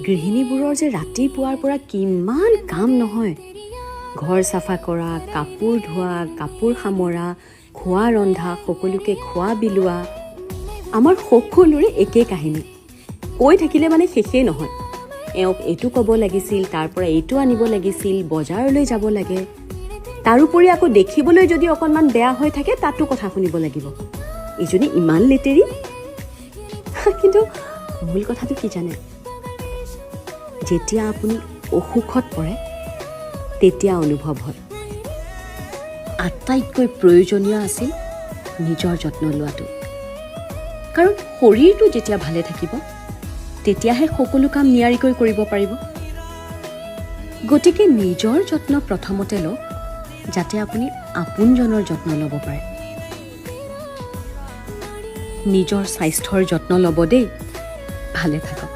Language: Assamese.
গৃহিণীবোৰৰ যে ৰাতিপুৱাৰ পৰা কিমান কাম নহয়, ঘৰ চাফা কৰা, কাপোৰ ধোৱা, কাপোৰ সামৰা, খোৱা ৰন্ধা, সকলোকে খোৱা বিলোৱা। আমাৰ সকলোৰে একেই কাহিনী, কৈ থাকিলে মানে শেষেই নহয়। এওঁক এইটো ক'ব লাগিছিল, তাৰ পৰা এইটো আনিব লাগিছিল, বজাৰলৈ যাব লাগে, তাৰোপৰি আকৌ দেখিবলৈ যদি অকণমান বেয়া হৈ থাকে তাতো কথা শুনিব লাগিব, এইজনী ইমান লেতেৰি। কিন্তু মূল কথাটো কি জানে, যেতিয়া আপুনি অসুখত পৰে তেতিয়া অনুভৱ হয় আটাইতকৈ প্ৰয়োজনীয় আছিল নিজৰ যত্ন লোৱাটো। কাৰণ শৰীৰটো যেতিয়া ভালে থাকিব তেতিয়াহে সকলো কাম নিয়াৰিকৈ কৰিব পাৰিব। গতিকে নিজৰ যত্ন প্ৰথমতে লওক, যাতে আপুনি আপোনজনৰ যত্ন ল'ব পাৰে। নিজৰ স্বাস্থ্যৰ যত্ন ল'ব দেই, ভালে থাকক।